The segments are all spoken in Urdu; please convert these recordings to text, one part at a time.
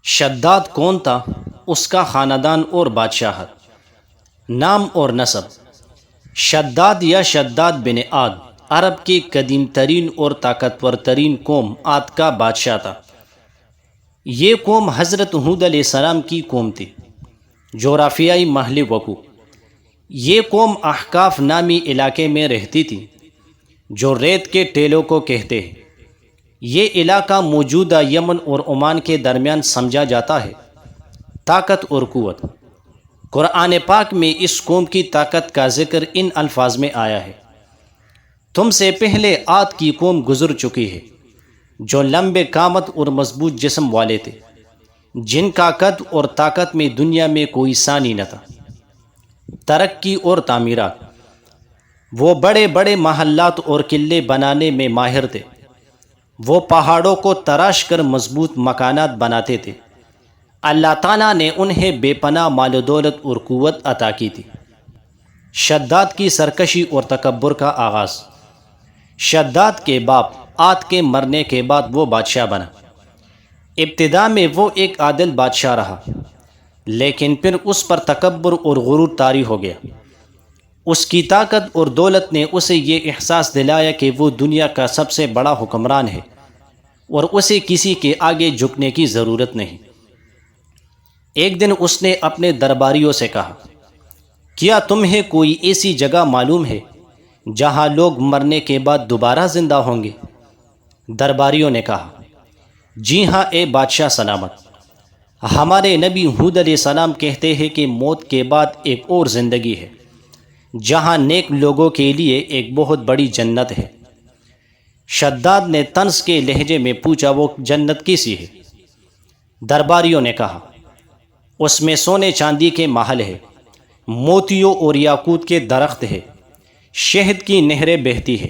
شداد کون تھا؟ اس کا خاندان اور بادشاہت۔ نام اور نسب۔ شداد یا شداد بن عاد عرب کی قدیم ترین اور طاقتور ترین قوم عاد کا بادشاہ تھا۔ یہ قوم حضرت ہود علیہ السلام کی قوم تھی۔ جغرافیائی محل وقوع۔ یہ قوم احقاف نامی علاقے میں رہتی تھی جو ریت کے ٹیلوں کو کہتے ہیں۔ یہ علاقہ موجودہ یمن اور عمان کے درمیان سمجھا جاتا ہے۔ طاقت اور قوت۔ قرآن پاک میں اس قوم کی طاقت کا ذکر ان الفاظ میں آیا ہے: تم سے پہلے عاد کی قوم گزر چکی ہے جو لمبے قامت اور مضبوط جسم والے تھے، جن کا قد اور طاقت میں دنیا میں کوئی ثانی نہ تھا۔ ترقی اور تعمیرات۔ وہ بڑے بڑے محلات اور قلعے بنانے میں ماہر تھے۔ وہ پہاڑوں کو تراش کر مضبوط مکانات بناتے تھے۔ اللہ تعالیٰ نے انہیں بے پناہ مال و دولت اور قوت عطا کی تھی۔ شداد کی سرکشی اور تکبر کا آغاز۔ شداد کے باپ عاد کے مرنے کے بعد وہ بادشاہ بنا۔ ابتدا میں وہ ایک عادل بادشاہ رہا، لیکن پھر اس پر تکبر اور غرور طاری ہو گیا۔ اس کی طاقت اور دولت نے اسے یہ احساس دلایا کہ وہ دنیا کا سب سے بڑا حکمران ہے اور اسے کسی کے آگے جھکنے کی ضرورت نہیں۔ ایک دن اس نے اپنے درباریوں سے کہا، کیا تمہیں کوئی ایسی جگہ معلوم ہے جہاں لوگ مرنے کے بعد دوبارہ زندہ ہوں گے؟ درباریوں نے کہا، جی ہاں اے بادشاہ سلامت، ہمارے نبی ہود علیہ السلام کہتے ہیں کہ موت کے بعد ایک اور زندگی ہے جہاں نیک لوگوں کے لیے ایک بہت بڑی جنت ہے۔ شداد نے طنز کے لہجے میں پوچھا، وہ جنت کیسی ہے؟ درباریوں نے کہا، اس میں سونے چاندی کے محل ہے، موتیوں اور یاقوت کے درخت ہے، شہد کی نہریں بہتی ہے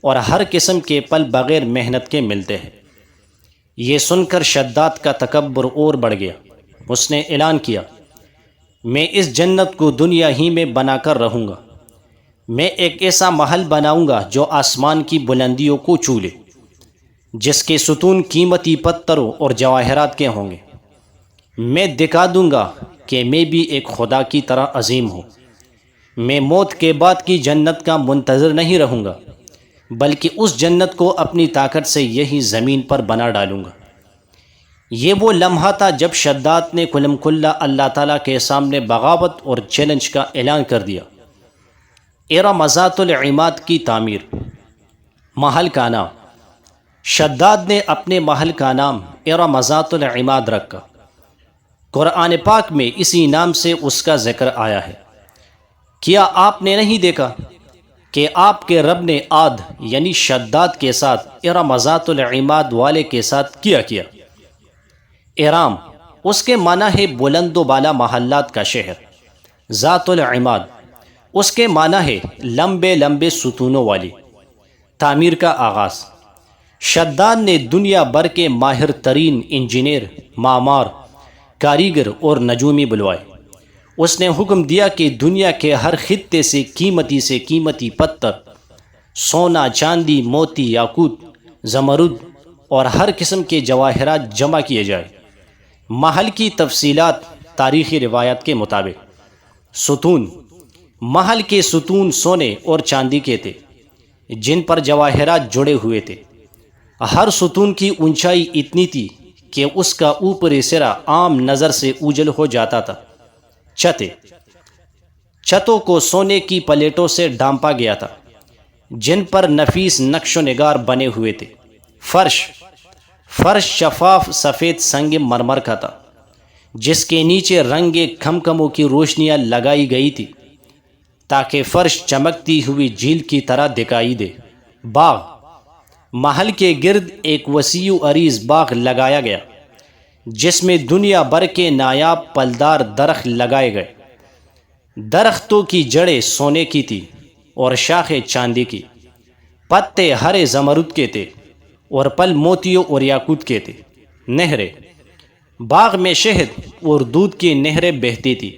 اور ہر قسم کے پھل بغیر محنت کے ملتے ہیں۔ یہ سن کر شداد کا تکبر اور بڑھ گیا۔ اس نے اعلان کیا، میں اس جنت کو دنیا ہی میں بنا کر رہوں گا۔ میں ایک ایسا محل بناؤں گا جو آسمان کی بلندیوں کو چھو لے، جس کے ستون قیمتی پتھروں اور جواہرات کے ہوں گے۔ میں دکھا دوں گا کہ میں بھی ایک خدا کی طرح عظیم ہوں۔ میں موت کے بعد کی جنت کا منتظر نہیں رہوں گا، بلکہ اس جنت کو اپنی طاقت سے یہی زمین پر بنا ڈالوں گا۔ یہ وہ لمحہ تھا جب شداد نے کلم کلا اللہ تعالیٰ کے سامنے بغاوت اور چیلنج کا اعلان کر دیا۔ ارم ذات العماد کی تعمیر۔ محل کا نام۔ شداد نے اپنے محل کا نام ارم ذات العماد رکھا۔ قرآن پاک میں اسی نام سے اس کا ذکر آیا ہے۔ کیا آپ نے نہیں دیکھا کہ آپ کے رب نے عاد یعنی شداد کے ساتھ ارم ذات العماد والے کے ساتھ کیا؟ ارام اس کے معنی ہے بلند و بالا محلات کا شہر۔ ذات العماد اس کے معنی ہے لمبے لمبے ستونوں والی۔ تعمیر کا آغاز۔ شداد نے دنیا بھر کے ماہر ترین انجینئر، معمار، کاریگر اور نجومی بلوائے۔ اس نے حکم دیا کہ دنیا کے ہر خطے سے قیمتی پتھر، سونا، چاندی، موتی، یاقوت، زمرد اور ہر قسم کے جواہرات جمع کیے جائے۔ محل کی تفصیلات تاریخی روایات کے مطابق۔ ستون۔ محل کے ستون سونے اور چاندی کے تھے جن پر جواہرات جڑے ہوئے تھے۔ ہر ستون کی اونچائی اتنی تھی کہ اس کا اوپری سرا عام نظر سے اوجھل ہو جاتا تھا۔ چھتیں۔ چھتوں کو سونے کی پلیٹوں سے ڈھانپا گیا تھا جن پر نفیس نقش و نگار بنے ہوئے تھے۔ فرش شفاف سفید سنگ مرمر کا تھا جس کے نیچے رنگے کھمکموں کی روشنیاں لگائی گئی تھی تاکہ فرش چمکتی ہوئی جھیل کی طرح دکھائی دے۔ باغ۔ محل کے گرد ایک وسیع و عریض باغ لگایا گیا جس میں دنیا بھر کے نایاب پھلدار درخت لگائے گئے۔ درختوں کی جڑیں سونے کی تھی اور شاخیں چاندی کی، پتے ہرے زمرد کے تھے اور پھل موتیوں اور یاقوت کے تھے۔ نہریں۔ باغ میں شہد اور دودھ کی نہریں بہتی تھی۔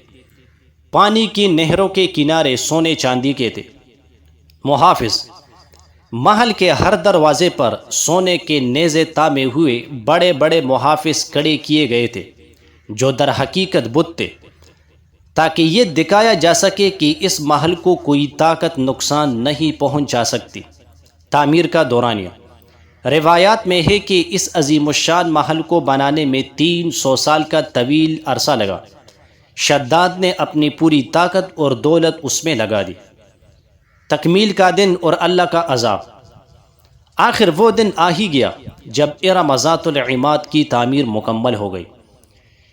پانی کی نہروں کے کنارے سونے چاندی کے تھے۔ محافظ۔ محل کے ہر دروازے پر سونے کے نیزے تامے ہوئے بڑے بڑے محافظ کھڑے کیے گئے تھے جو در حقیقت بت تھے، تاکہ یہ دکھایا جا سکے کہ اس محل کو کوئی طاقت نقصان نہیں پہنچا سکتی۔ تعمیر کا دورانیہ: روایات میں ہے کہ اس عظیم الشان محل کو بنانے میں 300 سال کا طویل عرصہ لگا۔ شداد نے اپنی پوری طاقت اور دولت اس میں لگا دی۔ تکمیل کا دن اور اللہ کا عذاب: آخر وہ دن آ ہی گیا جب ارم ذات العماد کی تعمیر مکمل ہو گئی۔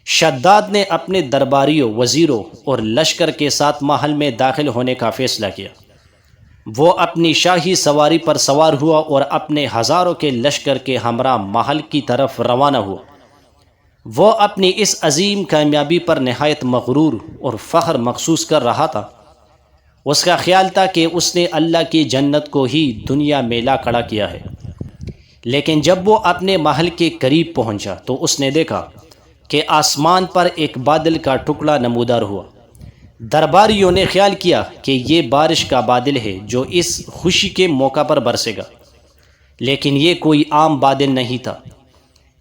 شداد نے اپنے درباریوں، وزیروں اور لشکر کے ساتھ محل میں داخل ہونے کا فیصلہ کیا۔ وہ اپنی شاہی سواری پر سوار ہوا اور اپنے ہزاروں کے لشکر کے ہمراہ محل کی طرف روانہ ہوا۔ وہ اپنی اس عظیم کامیابی پر نہایت مغرور اور فخر محسوس کر رہا تھا۔ اس کا خیال تھا کہ اس نے اللہ کی جنت کو ہی دنیا میں لا کھڑا کیا ہے۔ لیکن جب وہ اپنے محل کے قریب پہنچا تو اس نے دیکھا کہ آسمان پر ایک بادل کا ٹکڑا نمودار ہوا۔ درباریوں نے خیال کیا کہ یہ بارش کا بادل ہے جو اس خوشی کے موقع پر برسے گا، لیکن یہ کوئی عام بادل نہیں تھا،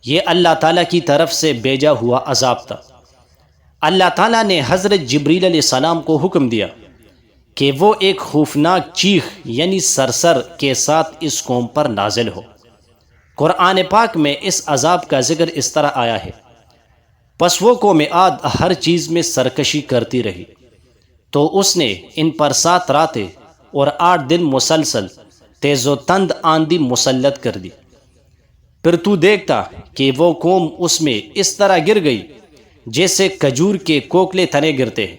یہ اللہ تعالیٰ کی طرف سے بھیجا ہوا عذاب تھا۔ اللہ تعالیٰ نے حضرت جبریل علیہ السلام کو حکم دیا کہ وہ ایک خوفناک چیخ یعنی صرصر کے ساتھ اس قوم پر نازل ہو۔ قرآن پاک میں اس عذاب کا ذکر اس طرح آیا ہے: پس وہ قوم عاد ہر چیز میں سرکشی کرتی رہی، تو اس نے ان پر 7 راتیں اور 8 دن مسلسل تیز و تند آندھی مسلط کر دی۔ پھر تو دیکھتا کہ وہ قوم اس میں اس طرح گر گئی جیسے کھجور کے کوکلے تنے گرتے ہیں،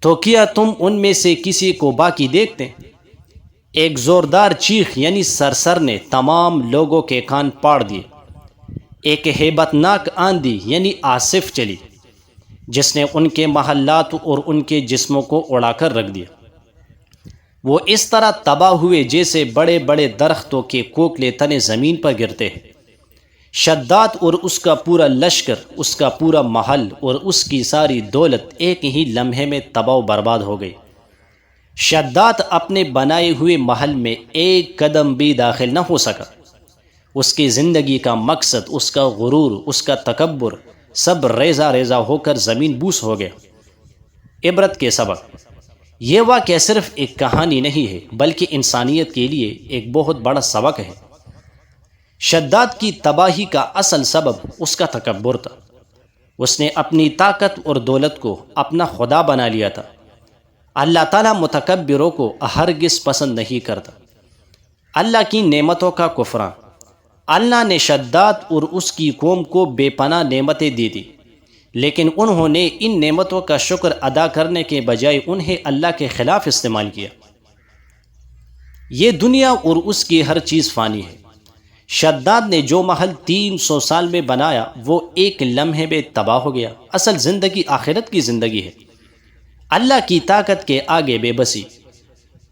تو کیا تم ان میں سے کسی کو باقی دیکھتے؟ ایک زوردار چیخ یعنی صرصر نے تمام لوگوں کے کان پاڑ دیے۔ ایک ہیبت ناک آندھی یعنی آصف چلی جس نے ان کے محلات اور ان کے جسموں کو اڑا کر رکھ دیا۔ وہ اس طرح تباہ ہوئے جیسے بڑے بڑے درختوں کے کوکلے تنے زمین پر گرتے ہیں۔ شداد اور اس کا پورا لشکر، اس کا پورا محل اور اس کی ساری دولت ایک ہی لمحے میں تباہ و برباد ہو گئی۔ شداد اپنے بنائے ہوئے محل میں ایک قدم بھی داخل نہ ہو سکا۔ اس کی زندگی کا مقصد، اس کا غرور، اس کا تکبر سب ریزہ ریزہ ہو کر زمین بوس ہو گیا۔ عبرت کے سبق: یہ واقعہ صرف ایک کہانی نہیں ہے بلکہ انسانیت کے لیے ایک بہت بڑا سبق ہے۔ شداد کی تباہی کا اصل سبب اس کا تکبر تھا۔ اس نے اپنی طاقت اور دولت کو اپنا خدا بنا لیا تھا۔ اللہ تعالیٰ متکبروں کو ہرگز پسند نہیں کرتا۔ اللہ کی نعمتوں کا کفران: اللہ نے شداد اور اس کی قوم کو بے پناہ نعمتیں دی تھی، لیکن انہوں نے ان نعمتوں کا شکر ادا کرنے کے بجائے انہیں اللہ کے خلاف استعمال کیا۔ یہ دنیا اور اس کی ہر چیز فانی ہے۔ شداد نے جو محل 300 سال میں بنایا وہ ایک لمحے میں تباہ ہو گیا۔ اصل زندگی آخرت کی زندگی ہے، اللہ کی طاقت کے آگے بے بسی۔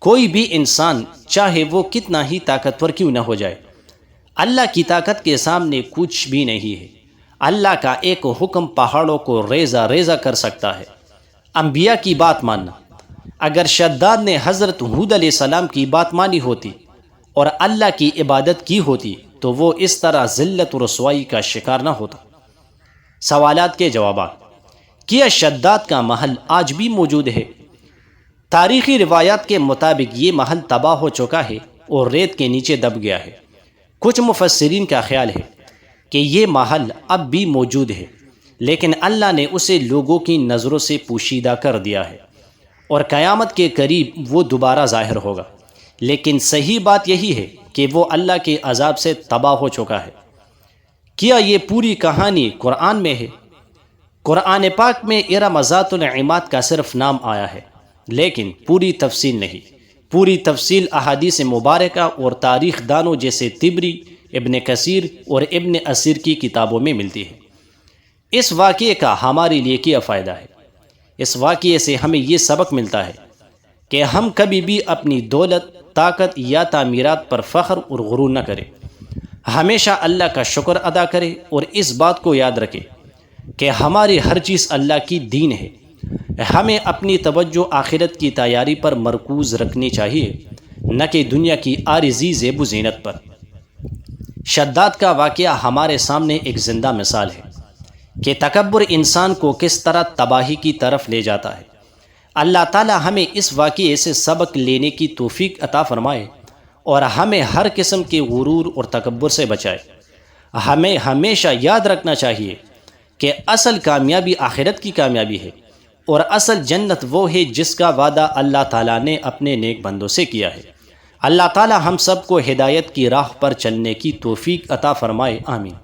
کوئی بھی انسان چاہے وہ کتنا ہی طاقتور کیوں نہ ہو جائے، اللہ کی طاقت کے سامنے کچھ بھی نہیں ہے۔ اللہ کا ایک حکم پہاڑوں کو ریزہ ریزہ کر سکتا ہے۔ انبیاء کی بات ماننا: اگر شداد نے حضرت ہود علیہ السلام کی بات مانی ہوتی اور اللہ کی عبادت کی ہوتی تو وہ اس طرح ذلت و رسوائی کا شکار نہ ہوتا۔ سوالات کے جوابات: کیا شداد کا محل آج بھی موجود ہے؟ تاریخی روایات کے مطابق یہ محل تباہ ہو چکا ہے اور ریت کے نیچے دب گیا ہے۔ کچھ مفسرین کا خیال ہے کہ یہ محل اب بھی موجود ہے، لیکن اللہ نے اسے لوگوں کی نظروں سے پوشیدہ کر دیا ہے اور قیامت کے قریب وہ دوبارہ ظاہر ہوگا۔ لیکن صحیح بات یہی ہے کہ وہ اللہ کے عذاب سے تباہ ہو چکا ہے۔ کیا یہ پوری کہانی قرآن میں ہے؟ قرآن پاک میں ارم ذات العماد کا صرف نام آیا ہے، لیکن پوری تفصیل نہیں۔ پوری تفصیل احادیث مبارکہ اور تاریخ دانوں جیسے طبری، ابن کثیر اور ابن اسیر کی کتابوں میں ملتی ہے۔ اس واقعے کا ہمارے لیے کیا فائدہ ہے؟ اس واقعے سے ہمیں یہ سبق ملتا ہے کہ ہم کبھی بھی اپنی دولت، طاقت یا تعمیرات پر فخر اور غرور نہ کریں۔ ہمیشہ اللہ کا شکر ادا کریں اور اس بات کو یاد رکھیں کہ ہماری ہر چیز اللہ کی دین ہے۔ ہمیں اپنی توجہ آخرت کی تیاری پر مرکوز رکھنی چاہیے نہ کہ دنیا کی عارضی زیب و زینت پر۔ شداد کا واقعہ ہمارے سامنے ایک زندہ مثال ہے کہ تکبر انسان کو کس طرح تباہی کی طرف لے جاتا ہے۔ اللہ تعالی ہمیں اس واقعے سے سبق لینے کی توفیق عطا فرمائے اور ہمیں ہر قسم کے غرور اور تکبر سے بچائے۔ ہمیں ہمیشہ یاد رکھنا چاہیے کہ اصل کامیابی آخرت کی کامیابی ہے، اور اصل جنت وہ ہے جس کا وعدہ اللہ تعالیٰ نے اپنے نیک بندوں سے کیا ہے۔ اللہ تعالیٰ ہم سب کو ہدایت کی راہ پر چلنے کی توفیق عطا فرمائے، آمین۔